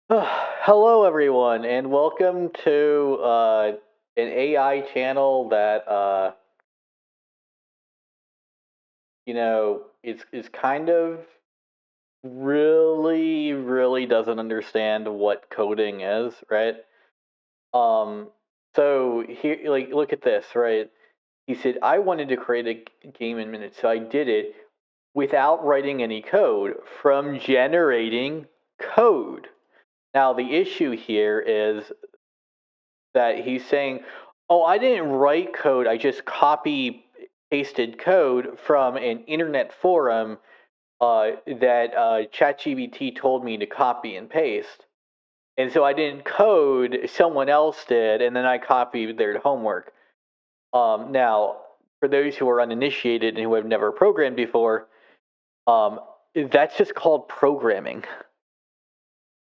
Hello, everyone, and welcome to an AI channel that is kind of really doesn't understand what coding is, right? Um, so here, like, look at this, right? He said I wanted to create a game in minutes, so I did it without writing any code from generating code. Now, the issue here is that he's saying, "Oh, I didn't write code. I just copy pasted code from an internet forum that ChatGPT told me to copy and paste, and so I didn't code. Someone else did, and then I copied their homework." Now, for those who are uninitiated and who have never programmed before, um, that's just called programming.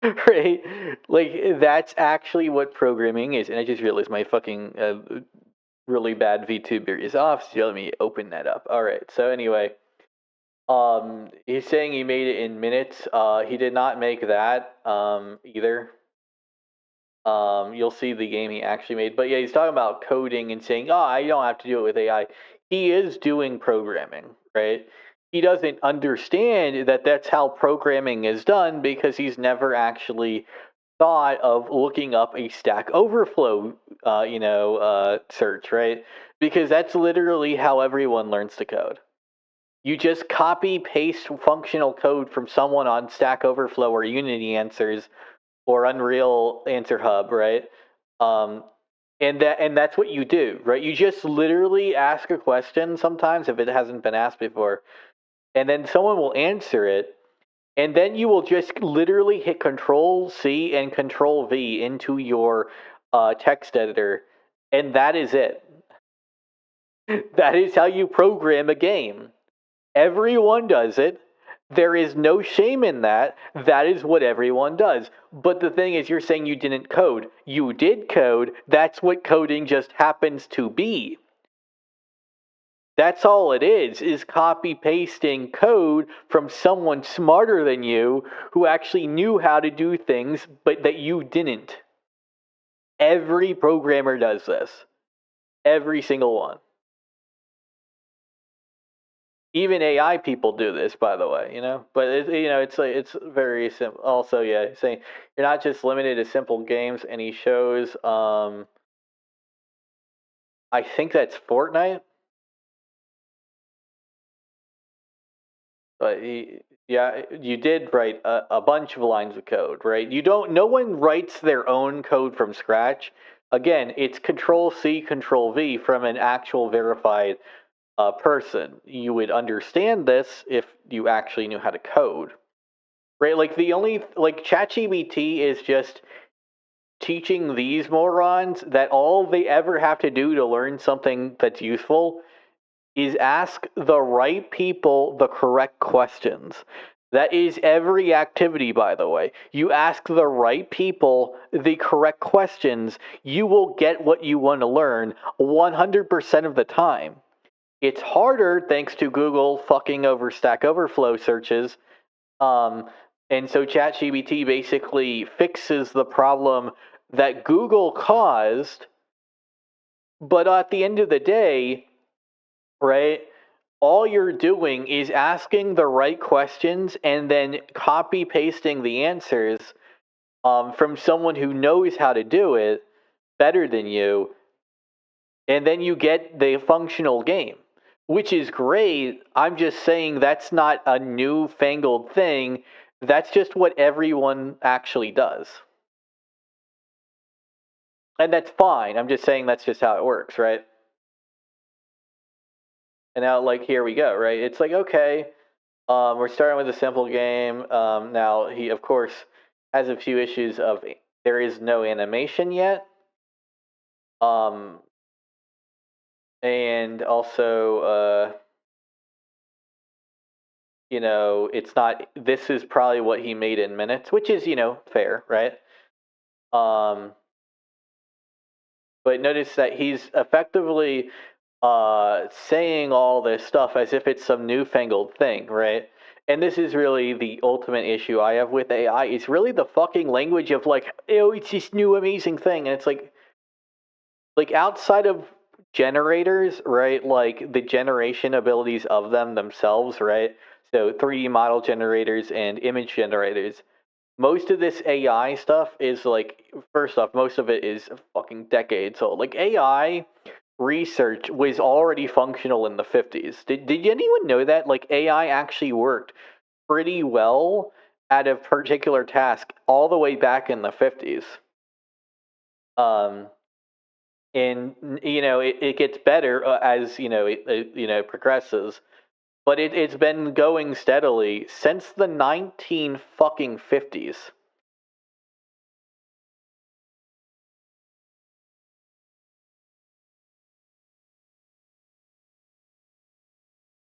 Right? Like that's actually what programming is. And I just realized my fucking really bad VTuber is off. So let me open that up. All right. So anyway, he's saying he made it in minutes. He did not make that either. You'll see the game he actually made. But yeah, he's talking about coding and saying, "Oh, I don't have to do it with AI." He is doing programming, right? He doesn't understand that that's how programming is done because he's never actually thought of looking up a Stack Overflow, search, right? Because that's literally how everyone learns to code. You just copy paste functional code from someone on Stack Overflow or Unity Answers or Unreal Answer Hub, right? Um, and that's what you do, right? You just literally ask a question sometimes if it hasn't been asked before, and then someone will answer it, and then you will just literally hit Control C and Control V into your text editor, and that is it. That is how you program a game. Everyone does it. There is no shame in that. That is what everyone does. But the thing is, you're saying you didn't code. You did code. That's what coding just happens to be. That's all it is copy pasting code from someone smarter than you who actually knew how to do things, but that you didn't. Every programmer does this. Every single one. Even AI people do this, by the way, But it's like it's very simple. Also, yeah, saying you're not just limited to simple games, and he shows. I think that's Fortnite, but yeah, you did write a bunch of lines of code, right? You don't. No one writes their own code from scratch. Again, it's Control C, Control V from an actual verified person. You would understand this if you actually knew how to code. Right, like the only like ChatGPT is just teaching these morons that all they ever have to do to learn something that's useful is ask the right people the correct questions. That is every activity, by the way. You ask the right people the correct questions, you will get what you want to learn 100% of the time. It's harder thanks to Google fucking over Stack Overflow searches. Um, and so ChatGPT basically fixes the problem that Google caused. But at the end of the day, right, all you're doing is asking the right questions and then copy pasting the answers from someone who knows how to do it better than you. And then you get the functional game, which is great. I'm just saying that's not a newfangled thing. That's just what everyone actually does. And that's fine. I'm just saying that's just how it works, right? And now, like, here we go, right? It's like, okay, we're starting with a simple game. Now, he, of course, has a few issues of there is no animation yet. Um, and also, it's not, this is probably what he made in minutes, which is, fair, right? Um, but notice that he's effectively saying all this stuff as if it's some newfangled thing, right? and this is really the ultimate issue I have with AI. It's really the fucking language of like, oh, it's this new amazing thing, and it's like outside of generators, right? Like the generation abilities of them themselves, right? So 3D model generators and image generators. Most of this AI stuff is like, first off, most of it is fucking decades old. Like AI research was already functional in the 50s. Did anyone know that? Like AI actually worked pretty well at a particular task all the way back in the 50s. Um, and it gets better as it progresses, but it's been going steadily since the 19 fucking 50s.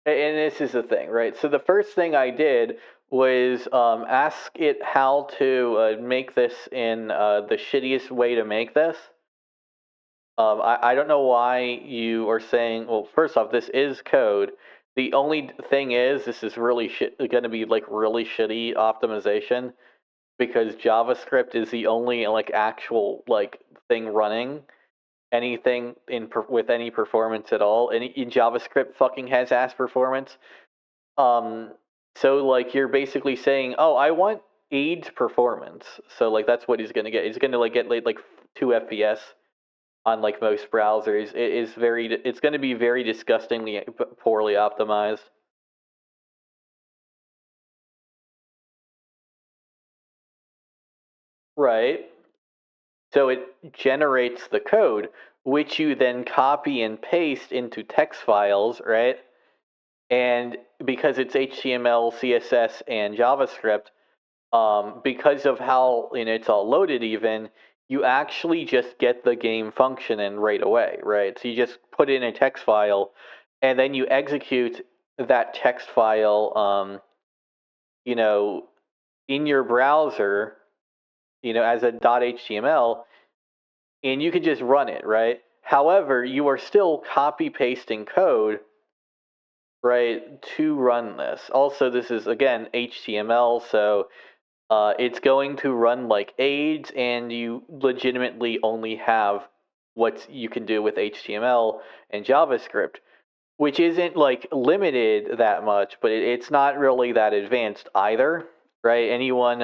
And this is the thing, right? So the first thing I did was ask it how to make this in the shittiest way to make this. I don't know why you are saying, well, first off, this is code. The only thing is, this is really going to be like really shitty optimization because JavaScript is the only like actual like thing running anything with any performance at all. And in JavaScript fucking has ass performance. Um, so like you're basically saying, oh, I want AIDS performance. So like that's what he's gonna get. He's gonna like get like 2 FPS on like most browsers. It's going to be very disgustingly poorly optimized. Right. So it generates the code, which you then copy and paste into text files, right? And because it's HTML, CSS, and JavaScript, because of how it's all loaded, even you actually just get the game functioning right away, right? So you just put in a text file, and then you execute that text file, you know, in your browser, as a .html, and you can just run it, right? However, you are still copy pasting code, right, to run this. Also, this is again HTML, so it's going to run like AIDS, and you legitimately only have what you can do with HTML and JavaScript, which isn't like limited that much, but it's not really that advanced either, right? Anyone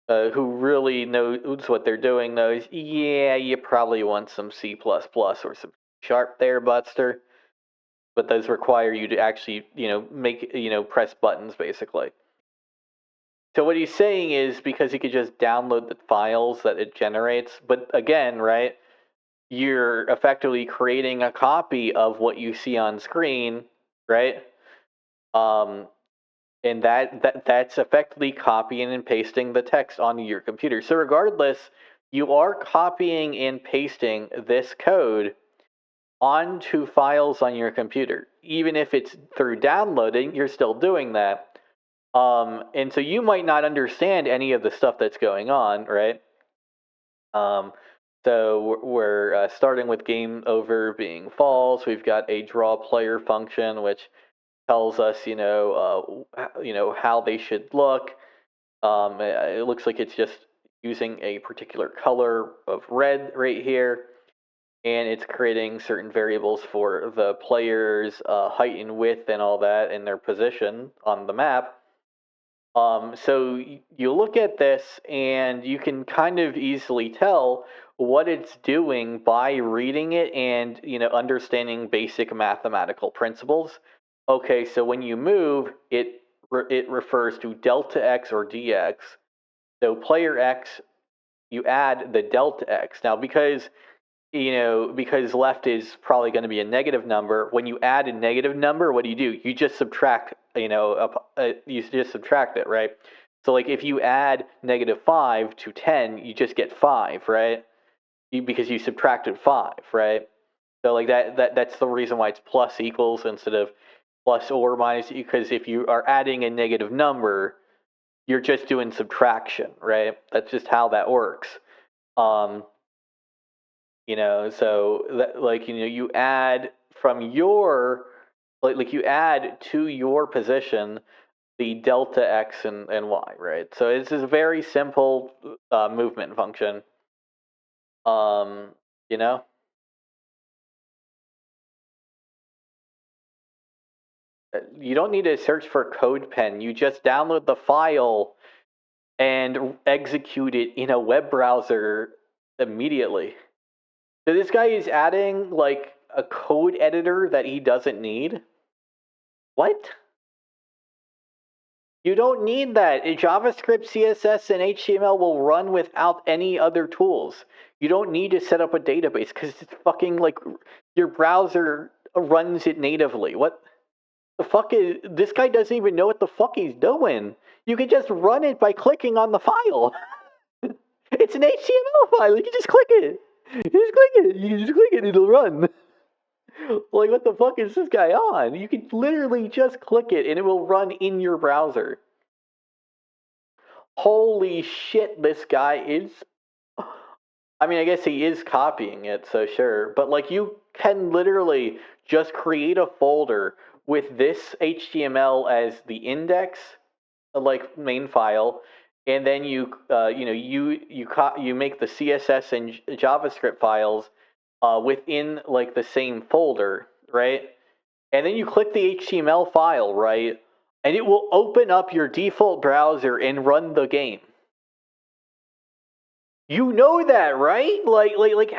who really knows what they're doing knows, yeah, you probably want some C++ or some Sharp there, Buster, but those require you to actually, make, press buttons basically. So what he's saying is because he could just download the files that it generates, but again, right, you're effectively creating a copy of what you see on screen, right? Um, and that's effectively copying and pasting the text onto your computer. So regardless, you are copying and pasting this code onto files on your computer. Even if it's through downloading, you're still doing that. And so you might not understand any of the stuff that's going on, right? Um, so we're starting with game over being false. We've got a draw player function, which tells us, how they should look. It looks like it's just using a particular color of red right here, and it's creating certain variables for the players' height and width and all that, and their position on the map. So you look at this and you can kind of easily tell what it's doing by reading it and understanding basic mathematical principles. Okay, so when you move, it refers to delta x or dx. So player x, you add the delta x. Now because left is probably going to be a negative number. When you add a negative number, what do? You just subtract, you just subtract it, right? So like if you add -5 to 10, you just get 5, right? Because you subtracted 5, right? So like that's the reason why it's plus equals instead of plus or minus, because if you are adding a negative number, you're just doing subtraction, right? That's just how that works. Um, so that, like you add from your like you add to your position the delta x and y, right? So it's a very simple movement function. You know, you don't need to search for CodePen. You just download the file and execute it in a web browser immediately. So this guy is adding like a code editor that he doesn't need. What? You don't need that. JavaScript, CSS, and HTML will run without any other tools. You don't need to set up a database because it's fucking like your browser runs it natively. What the fuck is this guy doesn't even know what the fuck he's doing. You can just run it by clicking on the file. It's an HTML file. You can just click it. You just click it. You can just click it. It'll run. Like, what the fuck is this guy on? You can literally just click it and it will run in your browser. Holy shit, this guy is. I mean, I guess he is copying it, so sure. But, like, you can literally just create a folder with this HTML as the index, like, main file. And then you make the CSS and JavaScript files within like the same folder, right? And then you click the HTML file, right? And it will open up your default browser and run the game. You know that, right? Like,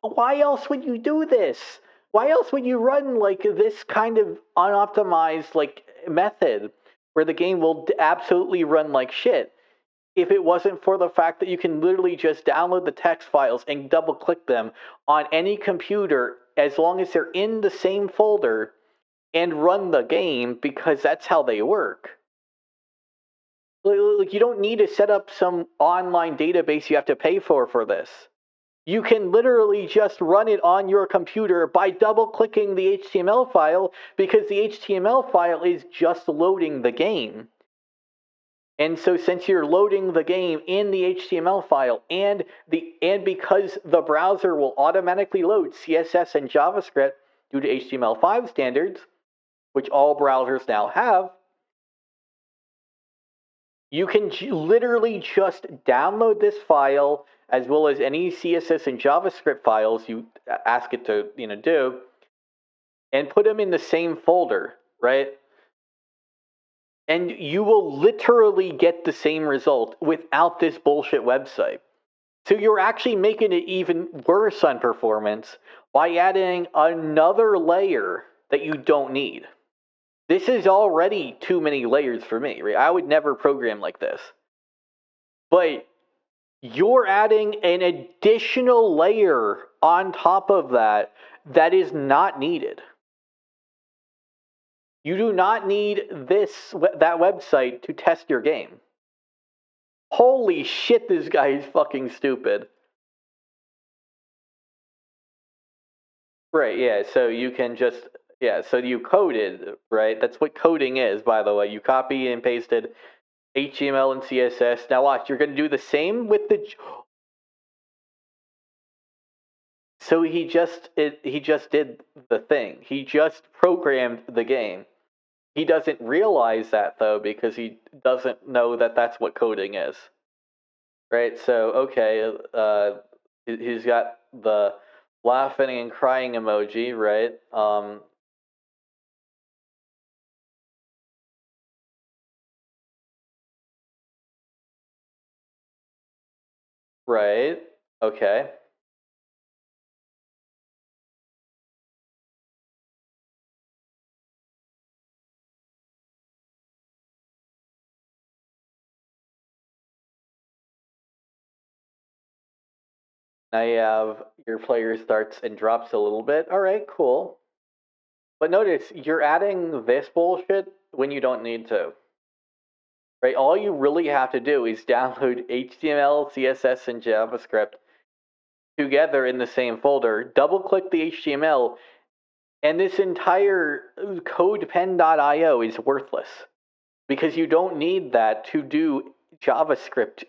why else would you do this? Why else would you run like this kind of unoptimized like method where the game will absolutely run like shit? If it wasn't for the fact that you can literally just download the text files and double click them on any computer as long as they're in the same folder and run the game because that's how they work. Like, you don't need to set up some online database you have to pay for this. You can literally just run it on your computer by double clicking the HTML file because the HTML file is just loading the game. And so since you're loading the game in the HTML file and because the browser will automatically load CSS and JavaScript due to HTML5 standards, which all browsers now have, you can literally just download this file as well as any CSS and JavaScript files you ask it to, do, and put them in the same folder, right? And you will literally get the same result without this bullshit website. So you're actually making it even worse on performance by adding another layer that you don't need. This is already too many layers for me, right? I would never program like this. But you're adding an additional layer on top of that is not needed. You do not need that website to test your game. Holy shit, this guy is fucking stupid. Right, yeah, so you can just, so you coded, right? That's what coding is, by the way. You copy and pasted HTML and CSS. Now watch, you're going to do the same with the... So he just did the thing. He just programmed the game. He doesn't realize that, though, because he doesn't know that that's what coding is. Right, so, okay, he's got the laughing and crying emoji, right? Right, okay. Now you have your player starts and drops a little bit. All right, cool. But notice, you're adding this bullshit when you don't need to. Right? All you really have to do is download HTML, CSS, and JavaScript together in the same folder, double click the HTML, and this entire codepen.io is worthless because you don't need that to do JavaScript.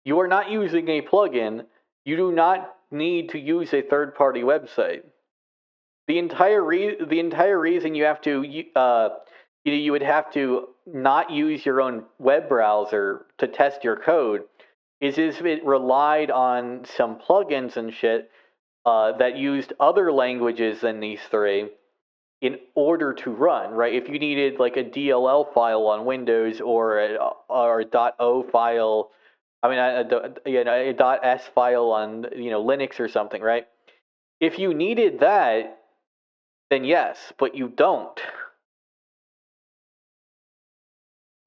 You are not using a plugin. You do not need to use a third-party website. The entire reason you have to you would have to not use your own web browser to test your code, is if it relied on some plugins and shit that used other languages than these three in order to run, right? If you needed like a DLL file on Windows or a .o file, I mean a .s file on Linux or something, right? If you needed that, then yes, but you don't.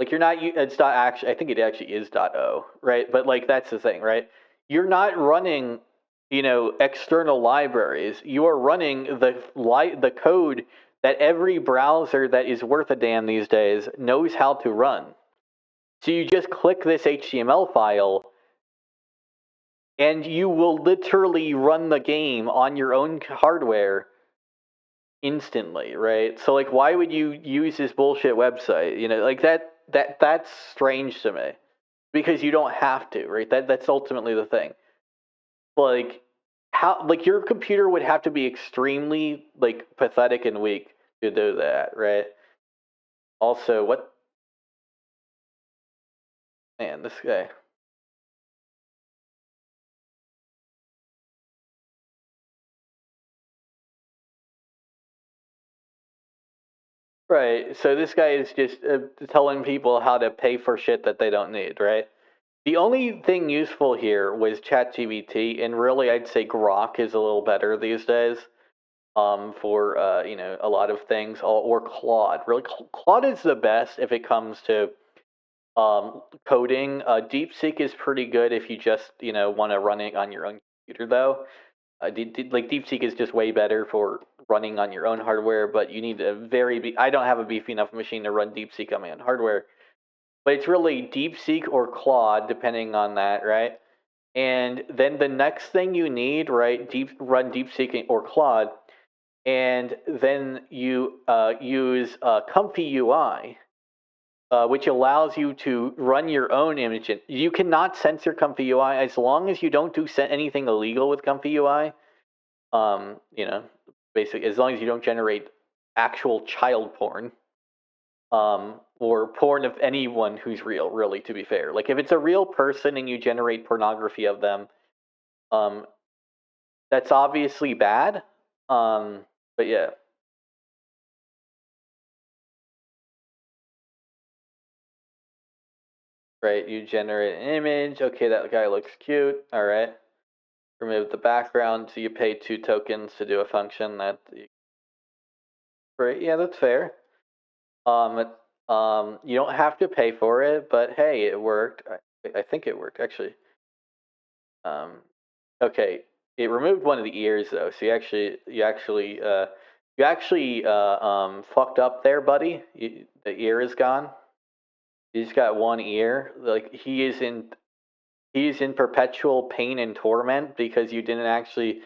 Like you're not. It's not actually. I think it actually is .o, right? But like that's the thing, right? You're not running, external libraries. You are running the code that every browser that is worth a damn these days knows how to run. So you just click this HTML file, and you will literally run the game on your own hardware instantly, right? So like, why would you use this bullshit website? Like that's strange to me because you don't have to, right? That's ultimately the thing. Like how like your computer would have to be extremely like pathetic and weak to do that, right? Also, what man, this guy. Right. So this guy is just telling people how to pay for shit that they don't need, right? The only thing useful here was ChatGPT, and really I'd say Grok is a little better these days. For a lot of things, or Claude. Really, Claude is the best if it comes to coding. DeepSeek is pretty good if you just want to run it on your own computer, though. Like DeepSeek is just way better for running on your own hardware, but you need a I don't have a beefy enough machine to run DeepSeek on my own hardware, but it's really DeepSeek or Claude, depending on that, right? And then the next thing you need, right? Run DeepSeek or Claude, and then you use Comfy UI, which allows you to run your own image. You cannot censor Comfy UI as long as you don't do anything illegal with Comfy UI. Um, you know, Basically, as long as you don't generate actual child porn, or porn of anyone who's real. Really, to be fair, like if it's a real person and you generate pornography of them, um, that's obviously bad. But yeah. Right, you generate an image. Okay, that guy looks cute. All right. Remove the background, so you pay 2 tokens to do a function that. Right, yeah, that's fair. You don't have to pay for it, but hey, it worked. I think it worked actually. Um, okay, it removed one of the ears though, so you actually fucked up there, buddy. The ear is gone. He's got one ear. Like he's in perpetual pain and torment because you didn't actually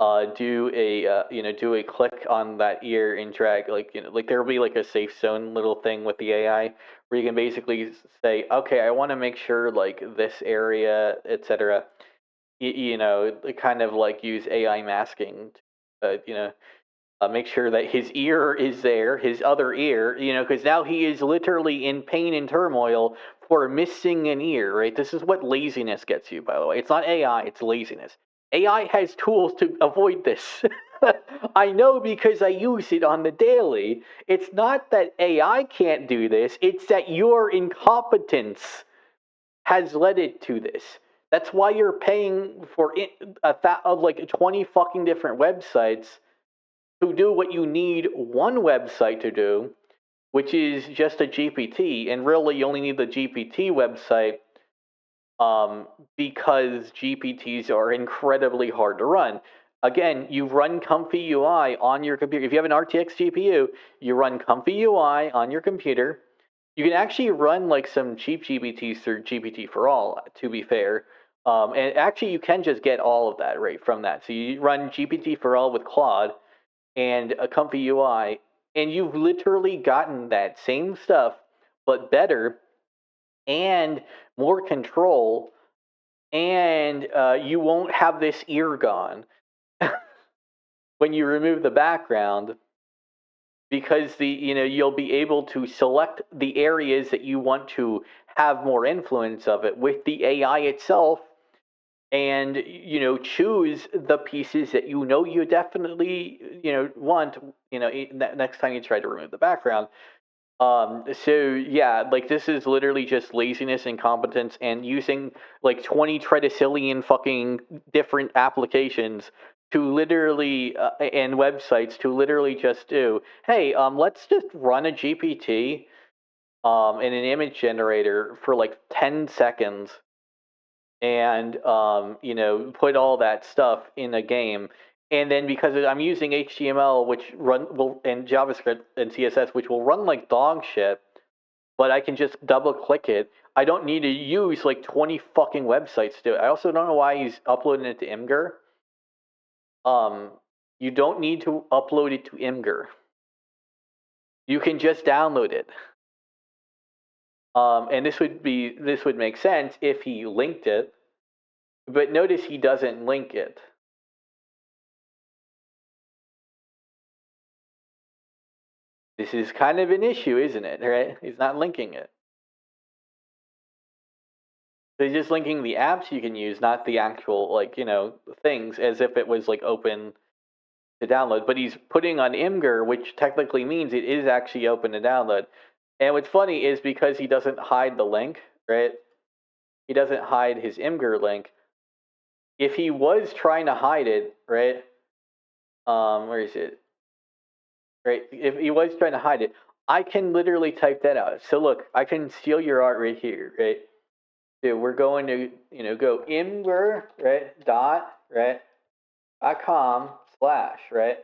do a click on that ear and drag, like there'll be like a safe zone little thing with the AI where you can basically say, okay, I want to make sure like this area, etc. Kind of like use AI masking, make sure that his ear is there, his other ear, because now he is literally in pain and turmoil for missing an ear, right? This is what laziness gets you, by the way. It's not AI, it's laziness. AI has tools to avoid this. I know because I use it on the daily. It's not that AI can't do this, it's that your incompetence has led it to this. That's why you're paying for like 20 fucking different websites to do what you need one website to do, which is just a GPT. And really, you only need the GPT website because GPTs are incredibly hard to run. Again, you run Comfy UI on your computer. If you have an RTX GPU, you run Comfy UI on your computer. You can actually run like some cheap GPTs through GPT for All, to be fair. And actually, you can just get all of that right from that. So you run GPT for All with Claude and a Comfy UI, and you've literally gotten that same stuff, but better and more control, and you won't have this ear gone when you remove the background. because you'll be able to select the areas that you want to have more influence of it with the AI itself, and choose the pieces that you definitely want next time you try to remove the background. So yeah, like this is literally just laziness, incompetence, and using like 20 trillion fucking different applications to literally and websites to literally just do, hey, let's just run a GPT in an image generator for like 10 seconds, and put all that stuff in a game. And then because I'm using HTML, which and JavaScript and CSS, which will run like dog shit, but I can just double click it. I don't need to use like 20 fucking websites to do it. I also don't know why he's uploading it to Imgur. You don't need to upload it to Imgur. You can just download it. And this would make sense if he linked it, but notice he doesn't link it. This is kind of an issue, isn't it? Right? He's not linking it. So he's just linking the apps you can use, not the actual things, as if it was like open to download. But he's putting on Imgur, which technically means it is actually open to download. And what's funny is because he doesn't hide the link, right? He doesn't hide his Imgur link. If he was trying to hide it, right? Where is it? Right? If he was trying to hide it, I can literally type that out. So look, I can steal your art right here, right? So we're going to, go Imgur, right? .com / right?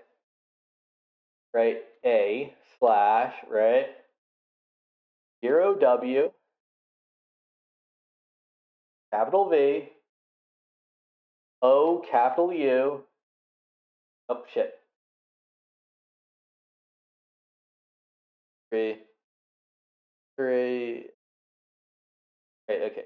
A / right? 0W capital V O capital U. Oh shit. Three. Right, okay.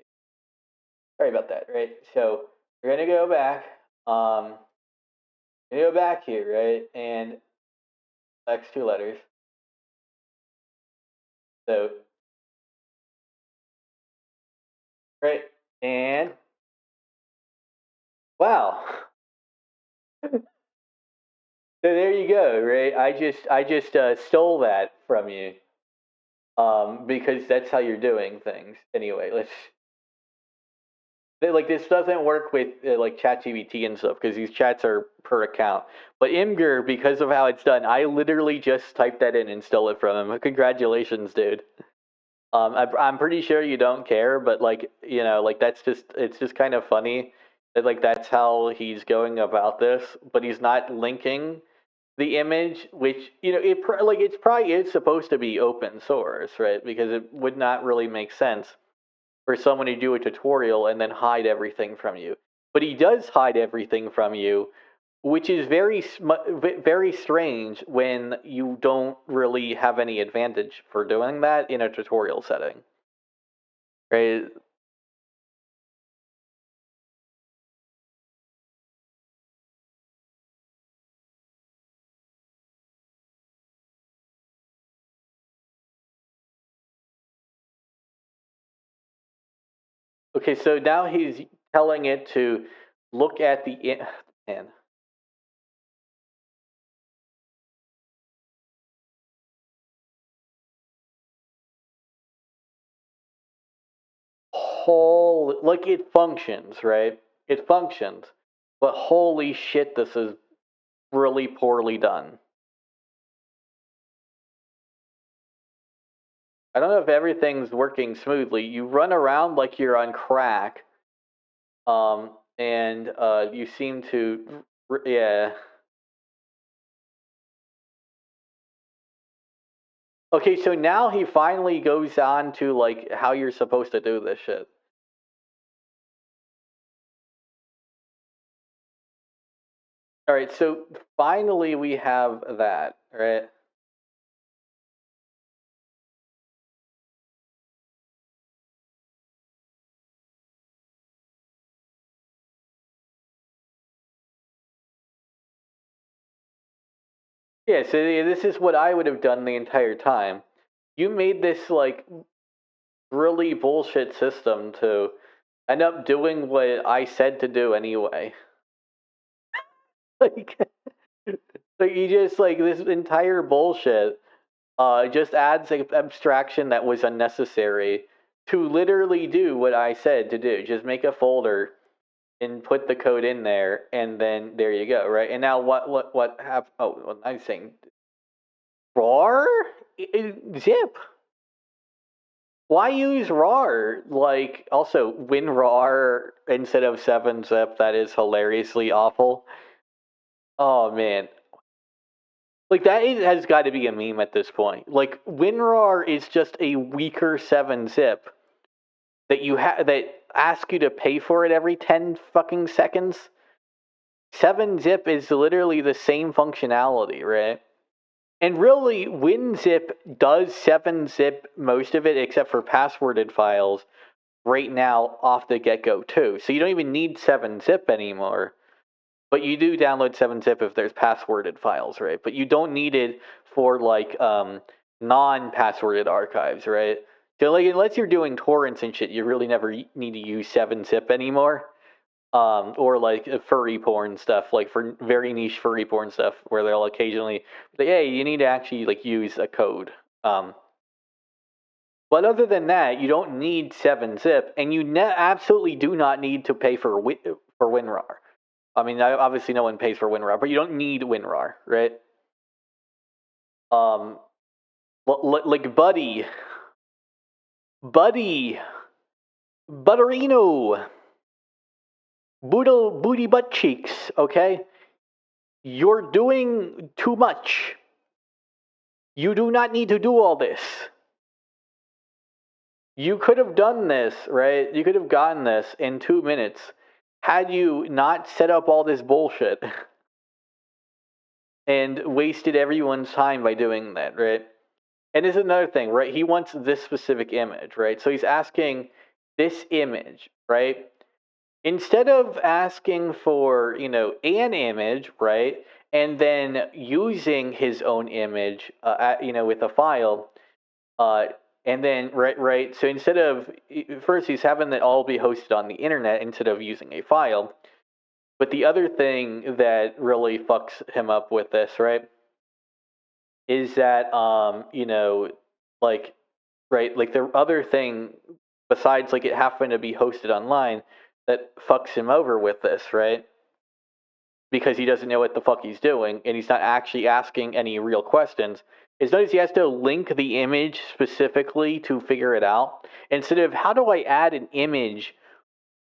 Sorry about that, right? So we're gonna go back. Go back here, right? And next two letters. So right, and wow. So there you go, right? I just stole that from you, because that's how you're doing things. Anyway, let's like this doesn't work with like ChatGPT and stuff because these chats are per account. But Imgur, because of how it's done, I literally just typed that in and stole it from him. Congratulations, dude. I'm pretty sure you don't care, but like like it's just kind of funny that like that's how he's going about this, but he's not linking the image, which it's probably is supposed to be open source, right? Because it would not really make sense for someone to do a tutorial and then hide everything from you. But he does hide everything from you, which is very strange when you don't really have any advantage for doing that in a tutorial setting, right? Okay, so now he's telling it to look at man. Whole like it functions, right? It functions, but holy shit, this is really poorly done. I don't know if everything's working smoothly. You run around like you're on crack, and you seem to, yeah. Okay, so now he finally goes on to like how you're supposed to do this shit. All right, so finally we have that, right? Yeah, so this is what I would have done the entire time. You made this like really bullshit system to end up doing what I said to do anyway. Like, like you just like this entire bullshit just adds an abstraction that was unnecessary to literally do what I said to do. Just make a folder and put the code in there, and then there you go, right? And now what have? Oh, well, I'm saying rar zip. Why use rar? Like also WinRAR instead of 7-zip. That is hilariously awful. Oh man, like has got to be a meme at this point. Like WinRAR is just a weaker 7-zip that that ask you to pay for it every 10 fucking seconds. 7-zip is literally the same functionality, right? And really, WinZip does 7-zip most of it, except for passworded files, right now off the get go, too. So you don't even need 7-zip anymore. But you do download 7-zip if there's passworded files, right? But you don't need it for like non-passworded archives, right? So like unless you're doing torrents and shit, you really never need to use 7-zip anymore. Or like furry porn stuff, like for very niche furry porn stuff, where they'll occasionally say, "Hey, you need to actually like use a code." But other than that, you don't need 7-zip, and you absolutely do not need to pay for WinRAR. I mean, obviously no one pays for WinRAR, but you don't need WinRAR, right? Um, like Buddy, Butterino, Booty Butt Cheeks, okay? You're doing too much. You do not need to do all this. You could have done this, right? You could have gotten this in 2 minutes had you not set up all this bullshit and wasted everyone's time by doing that, right? And this is another thing, right? He wants this specific image, right? So he's asking this image, right? Instead of asking for, an image, right? And then using his own image, with a file, uh, and then, right. So instead of first, he's having it all be hosted on the internet instead of using a file. But the other thing that really fucks him up with this, right, is that like, right, like the other thing besides like it happened to be hosted online that fucks him over with this, right? Because he doesn't know what the fuck he's doing and he's not actually asking any real questions is notice he has to link the image specifically to figure it out instead of how do I add an image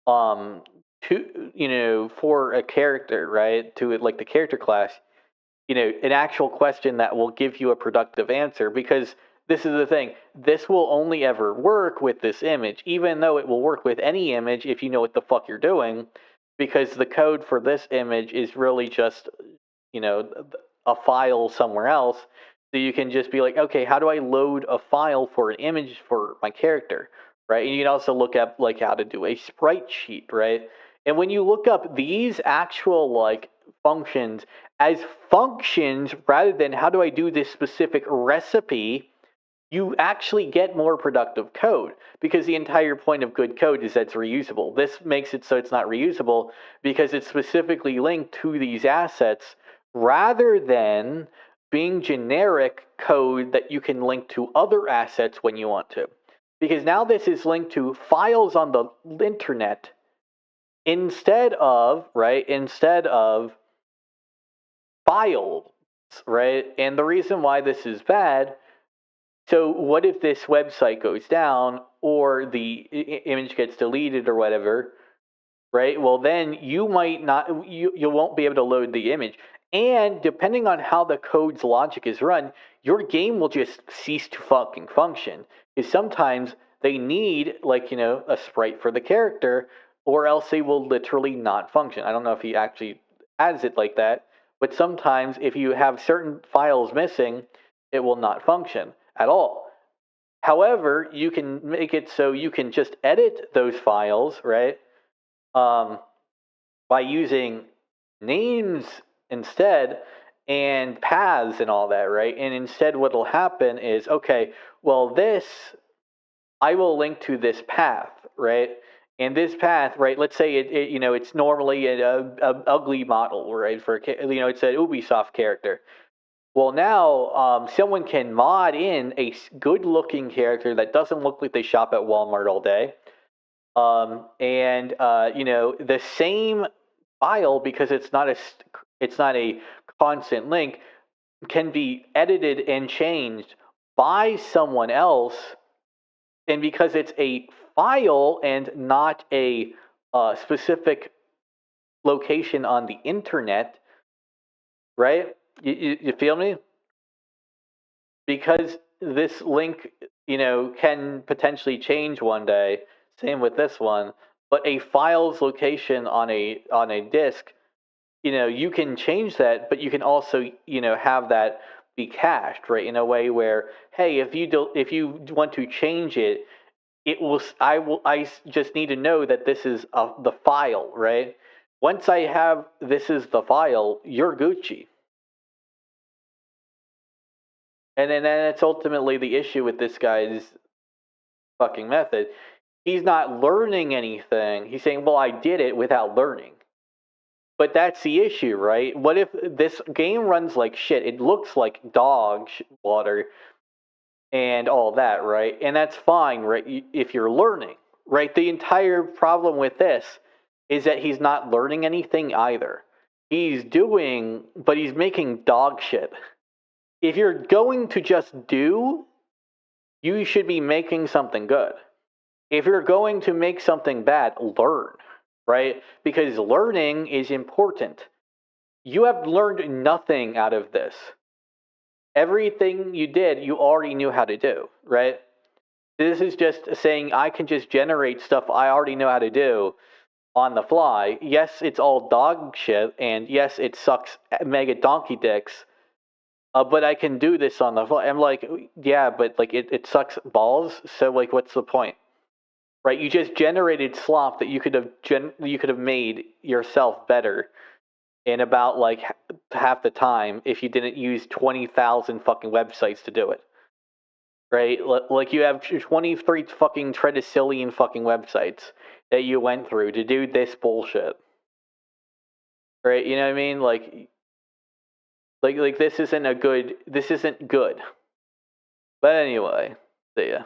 um to for a character, right, to like the character class, an actual question that will give you a productive answer, because this is the thing, this will only ever work with this image, even though it will work with any image if you know what the fuck you're doing, because the code for this image is really just, a file somewhere else. So you can just be like, okay, how do I load a file for an image for my character, right? And you can also look up like how to do a sprite sheet, right? And when you look up these actual like functions as functions rather than how do I do this specific recipe, you actually get more productive code, because the entire point of good code is that it's reusable. This makes it so it's not reusable because it's specifically linked to these assets rather than being generic code that you can link to other assets when you want to. Because now this is linked to files on the internet instead of files, right? And the reason why this is bad, so what if this website goes down or the image gets deleted or whatever, right? Well, then you might not, you won't be able to load the image. And depending on how the code's logic is run, your game will just cease to fucking function. Because sometimes they need, like, a sprite for the character, or else they will literally not function. I don't know if he actually adds it like that, but sometimes if you have certain files missing, it will not function at all. However, you can make it so you can just edit those files, right? Um, by using names instead, and paths and all that, right? And instead, what'll happen is, okay, well, this I will link to this path, right? And this path, right? Let's say it's normally a ugly model, right? It's an Ubisoft character. Well, now someone can mod in a good-looking character that doesn't look like they shop at Walmart all day, and the same file, because it's not a constant link, can be edited and changed by someone else, and because it's a file and not a specific location on the internet, right? You feel me? Because this link, can potentially change one day. Same with this one, but a file's location on a disk, you can change that, but you can also, have that be cached, right, in a way where, hey, if you want to change it, just need to know that this is the file, right? Once I have this is the file, you're Gucci. And then that's ultimately the issue with this guy's fucking method. He's not learning anything. He's saying, well, I did it without learning. But that's the issue, right? What if this game runs like shit? It looks like dog water and all that, right? And that's fine, right? If you're learning, right? The entire problem with this is that he's not learning anything either. But he's making dog shit. If you're going to just do, you should be making something good. If you're going to make something bad, learn, right? Because learning is important. You have learned nothing out of this. Everything you did, you already knew how to do, right? This is just saying I can just generate stuff I already know how to do on the fly. Yes, it's all dog shit, and yes, it sucks mega donkey dicks. But I can do this on the fly. I'm like, yeah, but like it sucks balls. So like, what's the point? Right? You just generated slop that you could have made yourself better in about like half the time if you didn't use 20,000 fucking websites to do it. Right? Like you have 23 fucking Treticillion fucking websites that you went through to do this bullshit. Right? You know what I mean? Like this isn't good. But anyway, see ya.